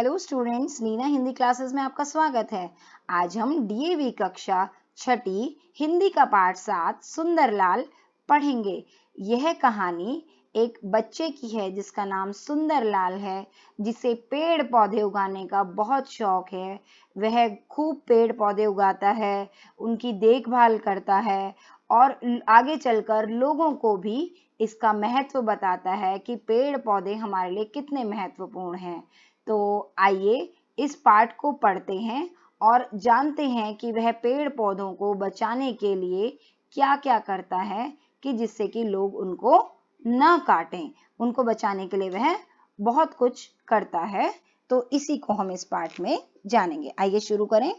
Hello students, Neena Hindi classes में आपका स्वागत है। आज हम डीएवी कक्षा छठी हिंदी का पाठ 7 सुंदरलाल पढ़ेंगे। यह कहानी एक बच्चे की है जिसका नाम सुंदरलाल है, जिसे पेड़ पौधे उगाने का बहुत शौक है। वह खूब पेड़ पौधे उगाता है, उनकी देखभाल करता है और आगे चलकर लोगों को भी इसका महत्व बताता है कि पेड़ पौधे हमारे लिए कितने महत्वपूर्ण हैं। तो आइए इस पाठ को पढ़ते हैं और जानते हैं कि वह पेड़ पौधों को बचाने के लिए क्या क्या करता है कि जिससे कि लोग उनको न काटें। उनको बचाने के लिए वह बहुत कुछ करता है। तो इसी को हम इस पाठ में जानेंगे। आइए शुरू करें।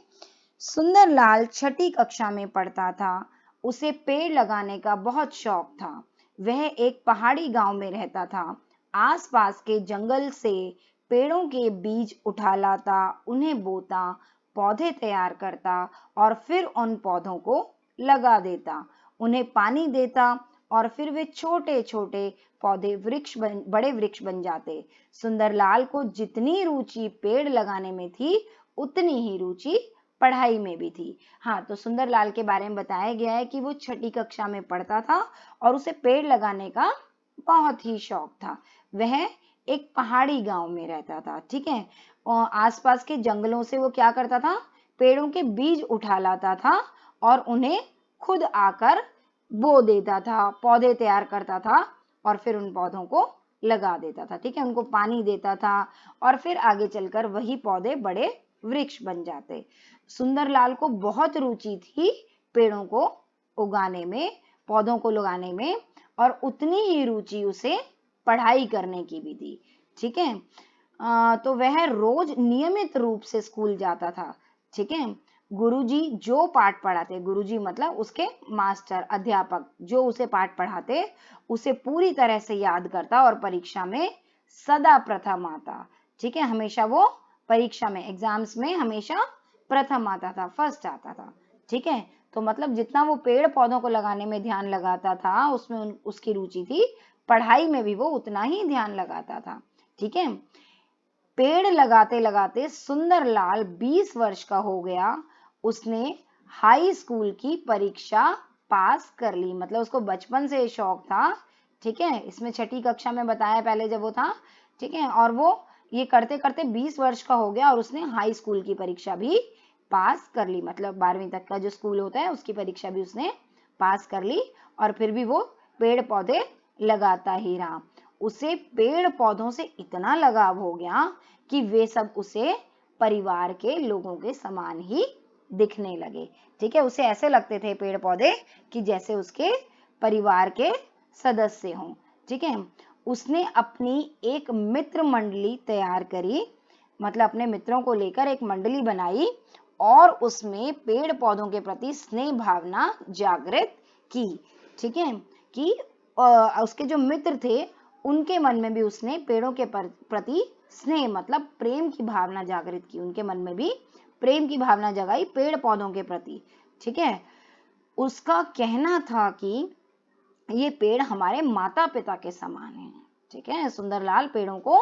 सुंदरलाल छठी कक्षा में पढ़ता था। उसे पेड़ लगाने का बहुत शौक था। वह एक पहाड़ी गांव में रहता था। आसपास के जंगल से पेड़ों के बीज उठा लाता, उन्हें बोता, पौधे तैयार करता और फिर उन पौधों को लगा देता। उन्हें पानी देता और फिर वे छोटे छोटे पौधे बड़े वृक्ष बन जाते। सुंदरलाल को जितनी रुचि पेड़ लगाने में थी, उतनी ही रुचि पढ़ाई में भी थी। हाँ, तो सुंदरलाल के बारे में बताया गया है कि वो छठी कक्षा में पढ़ता था और उसे पेड़ लगाने का बहुत ही शौक था। वह एक पहाड़ी गांव में रहता था। ठीक है, और आसपास के जंगलों से वो क्या करता था, पेड़ों के बीज उठा लाता था और उन्हें खुद आकर बो देता था, पौधे तैयार करता था और फिर उन पौधों को लगा देता था। ठीक है, उनको पानी देता था और फिर आगे चलकर वही पौधे बड़े वृक्ष बन जाते। सुंदरलाल को बहुत रुचि थी पेड़ों को उगाने में, पौधों को लगाने में, और उतनी ही रुचि उसे पढ़ाई करने की भी थी। ठीक है, तो वह रोज नियमित रूप से स्कूल जाता था। ठीक है, गुरुजी जो पाठ पढ़ाते, गुरुजी मतलब उसके मास्टर, अध्यापक, जो उसे पाठ पढ़ाते उसे पूरी तरह से याद करता और परीक्षा में सदा प्रथम आता। ठीक है, हमेशा वो परीक्षा में, एग्जाम्स में हमेशा प्रथम आता था, फर्स्ट आता था। ठीक है, तो मतलब जितना वो पेड़ पौधों को लगाने में ध्यान लगाता था, उसमें उसकी रुचि थी, पढ़ाई में भी वो उतना ही ध्यान लगाता था। ठीक है, पेड़ लगाते लगाते सुंदरलाल 20 वर्ष का हो गया। उसने हाई स्कूल की परीक्षा पास कर ली। मतलब उसको बचपन से शौक था। ठीक है, इसमें छठी कक्षा में बताया पहले जब वो था। ठीक है, और वो ये करते करते 20 वर्ष का हो गया और उसने हाई स्कूल की परीक्षा भी पास कर ली। मतलब 12वीं तक का जो स्कूल होता है उसकी परीक्षा भी उसने पास कर ली और फिर भी वो पेड़ पौधे लगाता ही रहा। उसे पेड़ पौधों से इतना लगाव हो गया कि वे सब उसे परिवार के लोगों के समान ही दिखने लगे। ठीक है, उसे ऐसे लगते थे पेड़ पौधे कि जैसे उसके परिवार के सदस्य हों। ठीक है, उसने अपनी एक मित्र मंडली तैयार करी। मतलब अपने मित्रों को लेकर एक मंडली बनाई और उसमें पेड़ पौधों के प्रति स्नेह भावना जागृत की। ठीक है, कि उसके जो मित्र थे उनके मन में भी उसने पेड़ों के प्रति स्नेह मतलब प्रेम की भावना जागृत की। उनके मन में भी प्रेम की भावना जगाई पेड़ पौधों के प्रति। ठीक है, उसका कहना था कि ये पेड़ हमारे माता पिता के समान हैं। ठीक है, सुंदरलाल पेड़ों को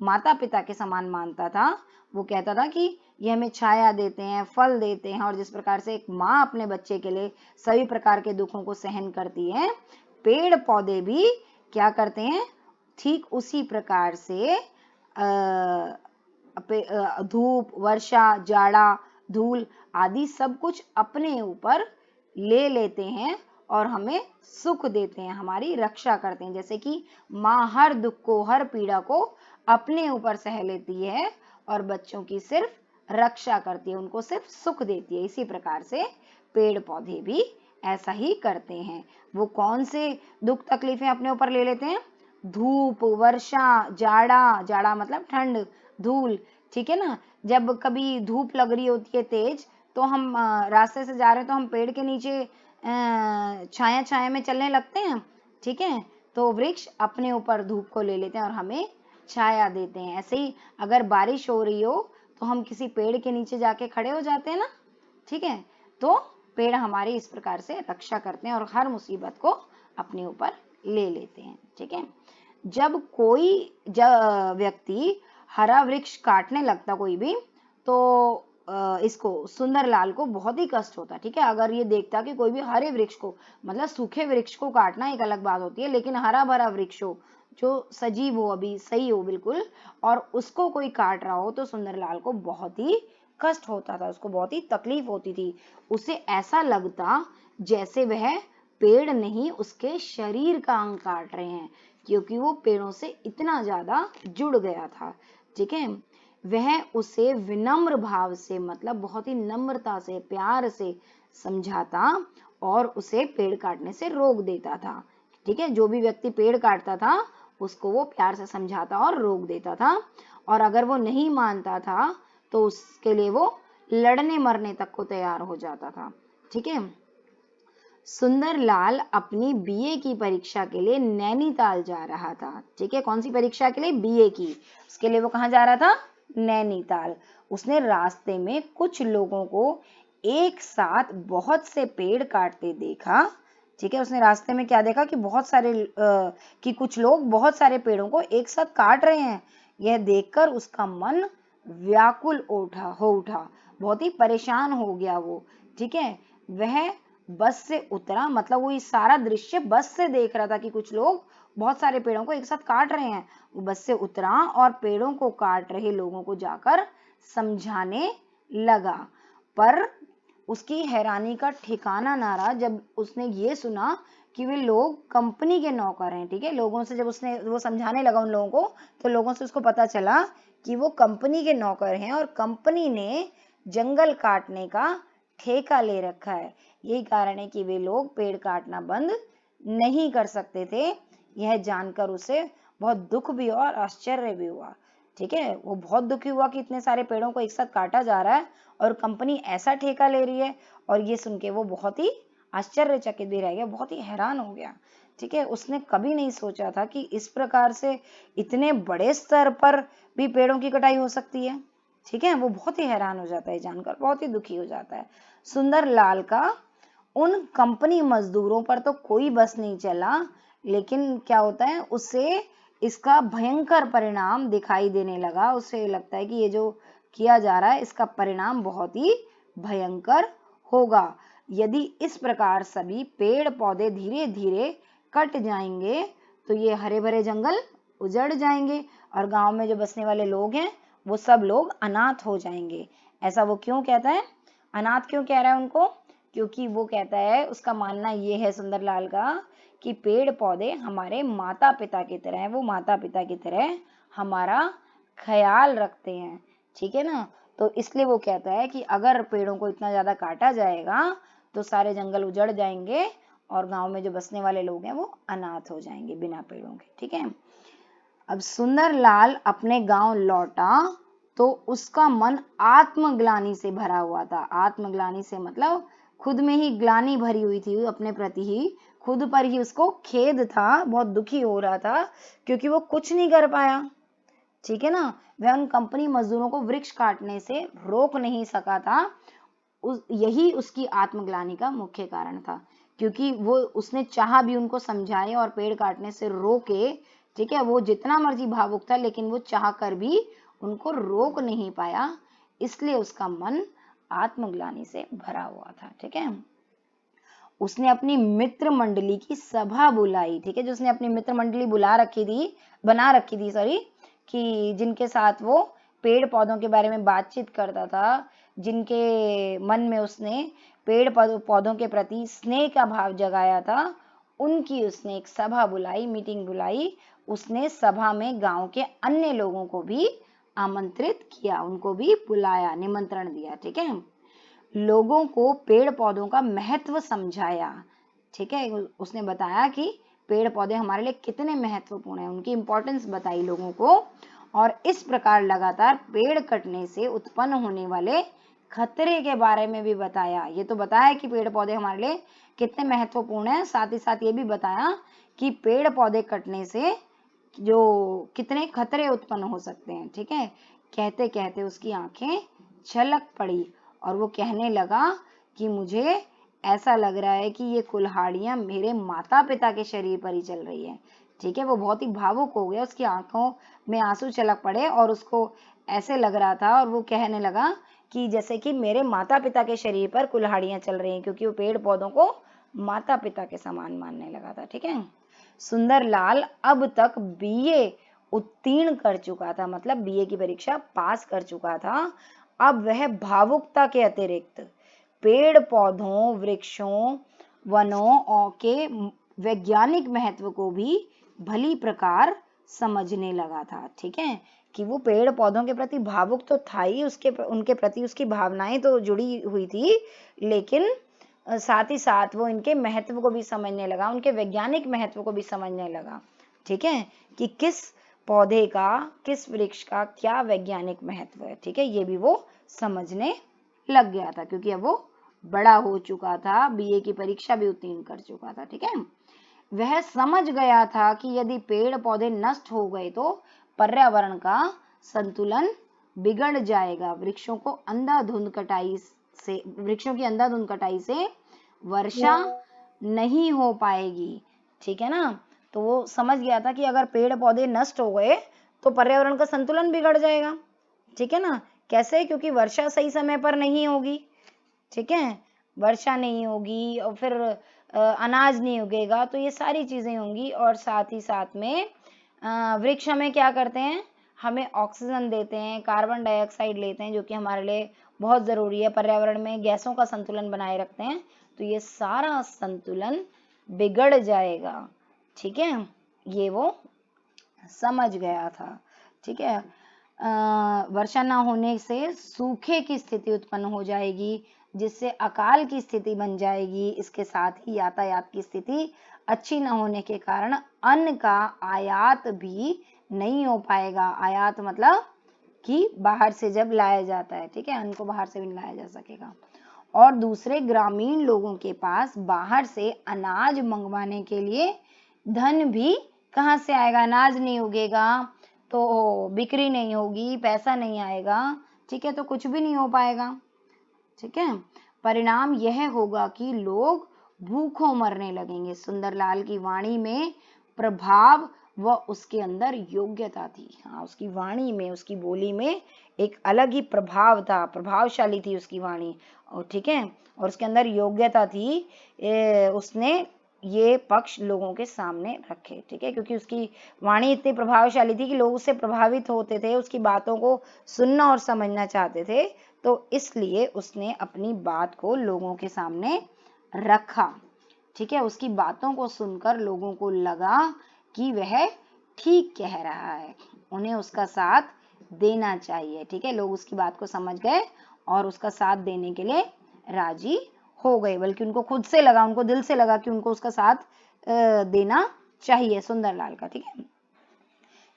माता पिता के समान मानता था। वो कहता था कि ये हमें छाया देते हैं, फल देते हैं, और जिस प्रकार से एक माँ अपने बच्चे के लिए सभी प्रकार के दुखों को सहन करती है, पेड़ पौधे भी क्या करते हैं, ठीक उसी प्रकार से धूप, वर्षा, जाड़ा, धूल आदि सब कुछ अपने ऊपर ले लेते हैं और हमें सुख देते हैं, हमारी रक्षा करते हैं। जैसे कि माँ हर दुख को, हर पीड़ा को अपने ऊपर सह लेती है और बच्चों की सिर्फ रक्षा करती है, उनको सिर्फ सुख देती है। इसी प्रकार से पेड़ पौधे भी ऐसा ही करते हैं। वो कौन से दुख तकलीफें अपने ऊपर ले लेते हैं? धूप, वर्षा, जाड़ा, जाड़ा मतलब ठंड, धूल। ठीक है ना, जब कभी धूप लग रही होती है तेज, तो हम रास्ते से जा रहे हैं तो हम पेड़ के नीचे छाया छाया में चलने लगते हैं। ठीक है, तो वृक्ष अपने ऊपर धूप को ले लेते हैं और हमें छाया देते हैं। ऐसे ही अगर बारिश हो रही हो तो हम किसी पेड़ के नीचे जाके खड़े हो जाते हैं ना। ठीक है, तो पेड़ हमारी इस प्रकार से रक्षा करते हैं और हर मुसीबत को अपने ऊपर ले लेते हैं। ठीक है, जब कोई व्यक्ति हरा वृक्ष काटने लगता कोई भी तो इसको सुंदरलाल को बहुत ही कष्ट होता, ठीक है। अगर ये देखता कि कोई भी हरे वृक्ष को, मतलब सूखे वृक्ष को काटना एक अलग बात होती है, लेकिन हरा भरा वृक्ष हो जो सजीव हो, अभी सही हो बिल्कुल, और उसको कोई काट रहा हो तो सुंदरलाल को बहुत ही कष्ट होता था, उसको बहुत ही तकलीफ होती थी। उसे ऐसा लगता जैसे वह पेड़ नहीं उसके शरीर का अंग काट रहे हैं, क्योंकि वो पेड़ों से इतना ज्यादा जुड़ गया था, ठीक है। वह उसे विनम्र भाव से, मतलब बहुत ही नम्रता से, प्यार से समझाता और उसे पेड़ काटने से रोक देता था, ठीक है। जो भी व्यक्ति पेड़ काटता था उसको वो प्यार से समझाता और रोक देता था, और अगर वो नहीं मानता था तो उसके लिए वो लड़ने मरने तक को तैयार हो जाता था, ठीक है। सुंदरलाल अपनी बीए की परीक्षा के लिए नैनीताल जा रहा था, ठीक है। कौन सी परीक्षा के लिए? बीए की। उसके लिए वो कहाँ जा रहा था? नैनीताल। उसने रास्ते में कुछ लोगों को एक साथ बहुत से पेड़ काटते देखा, ठीक है। उसने रास्ते में क्या देखा कि कि कुछ लोग बहुत सारे पेड़ों को एक साथ काट रहे हैं। यह देखकर उसका मन व्याकुल हो उठा, बहुत ही परेशान हो गया वो, ठीक है। वह बस से उतरा, मतलब वो ये सारा दृश्य बस से देख रहा था कि कुछ लोग बहुत सारे पेड़ों को एक साथ काट रहे हैं। वो बस से उतरा और पेड़ों को काट रहे लोगों को जाकर समझाने लगा, पर उसकी हैरानी का ठिकाना ना रहा जब उसने ये सुना कि वे लोग कंपनी के नौकर हैं, ठीक है। लोगों से जब वो समझाने लगा उन लोगों को, तो लोगों से उसको पता चला कि वो कंपनी के नौकर हैं और कंपनी ने जंगल काटने का ठेका ले रखा है। यही कारण है कि वे लोग पेड़ काटना बंद नहीं कर सकते थे। यह जानकर उसे बहुत दुख भी हुआ और आश्चर्य भी हुआ, ठीक है। वो बहुत दुखी हुआ कि इतने सारे पेड़ों को एक साथ काटा जा रहा है और कंपनी ऐसा ठेका ले रही है, और ये सुन के वो बहुत ही आश्चर्यचकित भी रह गया, बहुत ही हैरान हो गया, ठीक है। उसने कभी नहीं सोचा था कि इस प्रकार से इतने बड़े स्तर पर भी पेड़ों की कटाई हो सकती है, ठीक है। वो बहुत ही हैरान हो जाता है जानकर, बहुत ही दुखी हो जाता है। सुंदरलाल का उन कंपनी मजदूरों पर तो कोई बस नहीं चला, लेकिन क्या होता है, उसे इसका भयंकर परिणाम दिखाई देने लगा। उसे लगता है कि ये जो किया जा रहा है इसका परिणाम बहुत ही भयंकर होगा। यदि इस प्रकार सभी पेड़ पौधे धीरे धीरे कट जाएंगे तो ये हरे भरे जंगल उजड़ जाएंगे और गांव में जो बसने वाले लोग हैं वो सब लोग अनाथ हो जाएंगे। ऐसा वो क्यों कहता है? अनाथ क्यों कह रहा है उनको? क्योंकि वो कहता है, उसका मानना ये है सुंदरलाल का कि पेड़ पौधे हमारे माता पिता की तरह हैं, वो माता पिता की तरह हमारा ख्याल रखते हैं, ठीक है ना। तो इसलिए वो कहता है कि अगर पेड़ों को इतना ज्यादा काटा जाएगा तो सारे जंगल उजड़ जाएंगे और गांव में जो बसने वाले लोग हैं वो अनाथ हो जाएंगे बिना पेड़ों के, ठीक है। अब सुंदरलाल अपने गांव लौटा तो उसका मन आत्मग्लानि से भरा हुआ था। आत्मग्लानि से मतलब खुद में ही ग्लानि भरी हुई थी, अपने प्रति ही, खुद पर ही उसको खेद था, बहुत दुखी हो रहा था क्योंकि वो कुछ नहीं कर पाया, ठीक है ना। वह उन कंपनी मजदूरों को वृक्ष काटने से रोक नहीं सका था। यही उसकी आत्मग्लानि का मुख्य कारण था, क्योंकि वो उसने चाहा भी उनको समझाए और पेड़ काटने से रोके, ठीक है। वो जितना मर्जी भावुक था लेकिन वो चाह कर भी उनको रोक नहीं पाया, इसलिए उसका मन आत्मग्लानि से भरा हुआ था, ठीक है। उसने अपनी मित्र मंडली की सभा बुलाई, ठीक है। जो उसने अपनी मित्र मंडली बना रखी थी सॉरी, कि जिनके साथ वो पेड़ पौधों के बारे में बातचीत करता था, जिनके मन में उसने पेड़ पौधों के प्रति स्नेह का भाव जगाया था, उनकी उसने एक सभा बुलाई, मीटिंग बुलाई। उसने सभा में गांव के अन्य लोगों को भी आमंत्रित किया, उनको भी बुलाया, निमंत्रण दिया, ठीक है। लोगों को पेड़ पौधों का महत्व समझाया, ठीक है। उसने बताया कि पेड़ पौधे हमारे लिए कितने महत्वपूर्ण हैं, उनकी इंपॉर्टेंस बताई लोगों को, और इस प्रकार लगातार पेड़ कटने से उत्पन्न होने वाले खतरे के बारे में भी बताया। ये तो बताया कि पेड़ पौधे हमारे लिए कितने महत्वपूर्ण हैं, साथ ही साथ ये भी बताया कि पेड़ पौधे कटने से जो कितने खतरे उत्पन्न हो सकते हैं, ठीक है। कहते कहते उसकी आंखें छलक पड़ी और वो कहने लगा कि मुझे ऐसा लग रहा है कि ये कुल्हाड़ियां मेरे माता पिता के शरीर पर ही चल रही है। ठीक है, वो बहुत ही भावुक हो गया, उसकी आंखों में आंसू छलक पड़े और उसको ऐसे लग रहा था और वो कहने लगा कि जैसे कि मेरे माता पिता के शरीर पर कुल्हाड़ियां चल रही हैं, क्योंकि वो पेड़ पौधों को माता पिता के समान मानने लगा था। ठीक है, सुंदरलाल अब तक बीए उत्तीर्ण कर चुका था, मतलब बीए की परीक्षा पास कर चुका था। अब वह भावुकता के अतिरिक्त पेड़ पौधों, वृक्षों, वनों के वैज्ञानिक महत्व को भी भली प्रकार समझने लगा था। ठीक है, कि वो पेड़ पौधों के प्रति भावुक तो था ही, उनके प्रति उसकी भावनाएं तो जुड़ी हुई थी, लेकिन साथ ही साथ वो इनके महत्व को भी समझने लगा, उनके वैज्ञानिक महत्व को भी समझने लगा। ठीक है, कि किस पौधे का, किस वृक्ष का क्या वैज्ञानिक महत्व है। ठीक है, ये भी वो समझने लग गया था, क्योंकि अब वो बड़ा हो चुका था, बीए की परीक्षा भी उत्तीर्ण कर चुका था। ठीक है, वह समझ गया था कि यदि पेड़ पौधे नष्ट हो गए तो पर्यावरण का संतुलन बिगड़ जाएगा। वृक्षों की अंधाधुंध कटाई से वर्षा नहीं हो पाएगी। ठीक है ना, तो वो समझ गया था कि अगर पेड़ पौधे नष्ट हो गए तो पर्यावरण का संतुलन बिगड़ जाएगा। ठीक है ना, कैसे? क्योंकि वर्षा सही समय पर नहीं होगी। ठीक है, वर्षा नहीं होगी और फिर अनाज नहीं उगेगा, तो ये सारी चीजें होंगी। और साथ ही साथ में वृक्ष हमें क्या करते हैं, हमें ऑक्सीजन देते हैं, कार्बन डाइऑक्साइड लेते हैं, जो कि हमारे लिए बहुत जरूरी है, पर्यावरण में गैसों का संतुलन बनाए रखते हैं। तो ये सारा संतुलन बिगड़ जाएगा। ठीक है, ये वो समझ गया था। ठीक है, वर्षा न होने से सूखे की स्थिति उत्पन्न हो जाएगी, जिससे अकाल की स्थिति बन जाएगी। इसके साथ ही यातायात की स्थिति अच्छी न होने के कारण अन्न का आयात भी नहीं हो पाएगा। आयात मतलब कि बाहर से जब लाया जाता है, ठीक है, अन्न को बाहर से भी लाया जा सकेगा। और दूसरे ग्रामीण लोगों के पास बाहर से अनाज मंगवाने के लिए धन भी कहाँ से आएगा? अनाज नहीं उगेगा तो बिक्री नहीं होगी, पैसा नहीं आएगा। ठीक है, तो कुछ भी नहीं हो पाएगा। ठीक है, परिणाम यह होगा कि लोग भूखों मरने लगेंगे। सुंदरलाल की वाणी में प्रभाव व उसके अंदर योग्यता थी। हाँ, उसकी वाणी में, उसकी बोली में एक अलग ही प्रभाव था, प्रभावशाली थी उसकी वाणी। और ठीक है, और उसके अंदर योग्यता थी। उसने ये पक्ष लोगों के सामने रखे। ठीक है, क्योंकि उसकी वाणी इतनी प्रभावशाली थी कि लोग उससे प्रभावित होते थे, उसकी बातों को सुनना और समझना चाहते थे। तो इसलिए उसने अपनी बात को लोगों के सामने रखा। ठीक है, उसकी बातों को सुनकर लोगों को लगा कि वह ठीक कह रहा है, उन्हें उसका साथ देना चाहिए। ठीक है, लोग उसकी बात को समझ गए और उसका साथ देने के लिए राजी हो गए, बल्कि उनको खुद से लगा, उनको दिल से लगा कि उनको उसका साथ देना चाहिए सुंदरलाल का। ठीक है,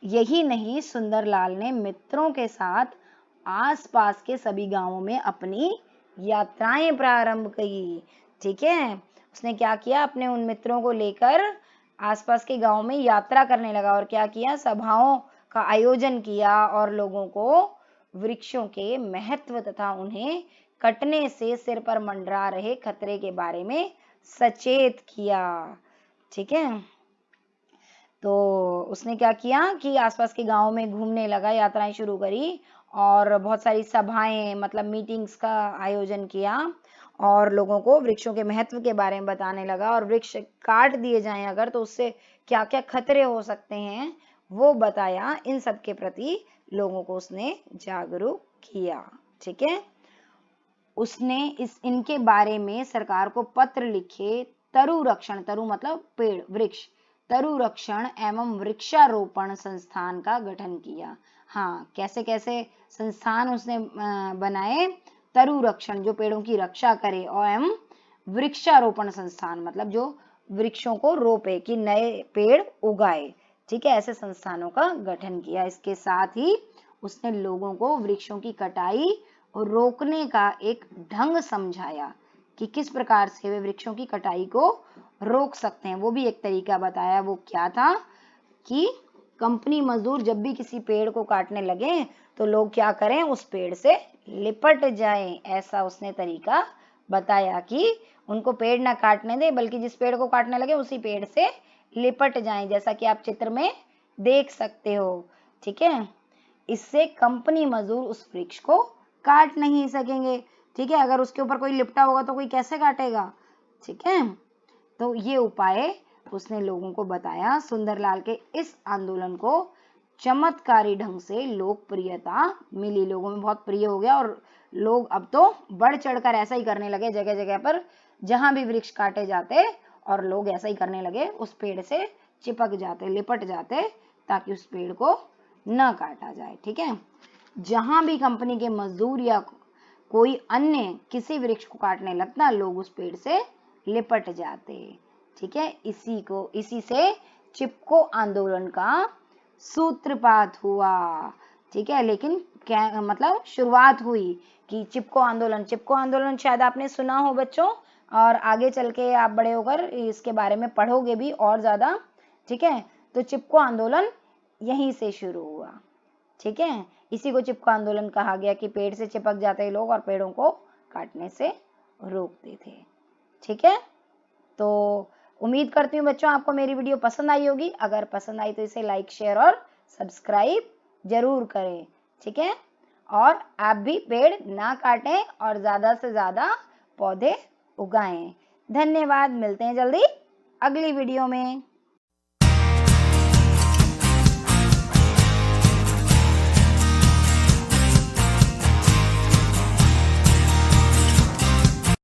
यही नहीं, सुंदरलाल ने मित्रों के साथ आसपास के सभी गांवों में अपनी यात्राएं प्रारंभ की। ठीक है, उसने क्या किया, अपने उन मित्रों को लेकर आसपास के गांव में यात्रा करने लगा और क्या किया, सभाओं का आयोजन किया और लोगों को वृक्षों के महत्व तथा उन्हें कटने से सिर पर मंडरा रहे खतरे के बारे में सचेत किया। ठीक है, तो उसने क्या किया कि आसपास के गांवों में घूमने लगा, यात्राएं शुरू करी और बहुत सारी सभाएं, मतलब मीटिंग्स का आयोजन किया और लोगों को वृक्षों के महत्व के बारे में बताने लगा। और वृक्ष काट दिए जाएं अगर, तो उससे क्या क्या खतरे हो सकते हैं वो बताया। इन सब के प्रति लोगों को उसने जागरूक किया। ठीक है, उसने इनके बारे में सरकार को पत्र लिखे। तरु रक्षण, तरु मतलब पेड़, वृक्ष, तरु रक्षण एवं वृक्षारोपण संस्थान का गठन किया। हाँ, कैसे कैसे संस्थान उसने बनाए? तरु रक्षण, जो पेड़ों की रक्षा करे, और एवं वृक्षारोपण संस्थान, मतलब जो वृक्षों को रोपे, कि नए पेड़ उगाए। ठीक है, ऐसे संस्थानों का गठन किया। इसके साथ ही उसने लोगों को वृक्षों की कटाई और रोकने का एक ढंग समझाया कि किस प्रकार से वे वृक्षों की कटाई को रोक सकते हैं। वो भी एक तरीका बताया। वो क्या था कि कंपनी मजदूर जब भी किसी पेड़ को काटने लगे तो लोग क्या करें, उस पेड़ से लिपट जाएं। ऐसा उसने तरीका बताया कि उनको पेड़ ना काटने दे, बल्कि जिस पेड़ को काटने लगे उसी पेड़ से लिपट जाएं, जैसा कि आप चित्र में देख सकते हो। ठीक है, इससे कंपनी मजदूर उस वृक्ष को काट नहीं सकेंगे। ठीक है, अगर उसके ऊपर कोई लिपटा होगा तो कोई कैसे काटेगा। ठीक है, तो ये उपाय उसने लोगों को बताया। सुंदरलाल के इस आंदोलन को चमत्कारी ढंग से लोकप्रियता मिली, लोगों में बहुत प्रिय हो गया और लोग अब तो बढ़ चढ़कर ऐसा ही करने लगे। जगह जगह पर जहां भी वृक्ष काटे जाते और लोग ऐसा ही करने लगे, उस पेड़ से चिपक जाते, लिपट जाते, ताकि उस पेड़ को न काटा जाए। ठीक है, जहां भी कंपनी के मजदूर या कोई अन्य किसी वृक्ष को काटने लगता, लोग उस पेड़ से लिपट जाते। ठीक है, इसी से चिपको आंदोलन का सूत्रपात हुआ। ठीक है, लेकिन क्या मतलब शुरुआत हुई कि चिपको आंदोलन शायद आपने सुना हो बच्चों, और आगे चल के आप बड़े होकर इसके बारे में पढ़ोगे भी और ज्यादा। ठीक है, तो चिपको आंदोलन यहीं से शुरू हुआ। ठीक है, इसी को चिपको आंदोलन कहा गया कि पेड़ से चिपक जाते लोग और पेड़ों को काटने से रोकते थे। ठीक है, तो उम्मीद करती हूँ बच्चों आपको मेरी वीडियो पसंद आई होगी। अगर पसंद आई तो इसे लाइक, शेयर और सब्सक्राइब जरूर करें। ठीक है, और आप भी पेड़ ना काटें और ज्यादा से ज्यादा पौधे उगाएं। धन्यवाद, मिलते हैं जल्दी अगली वीडियो में।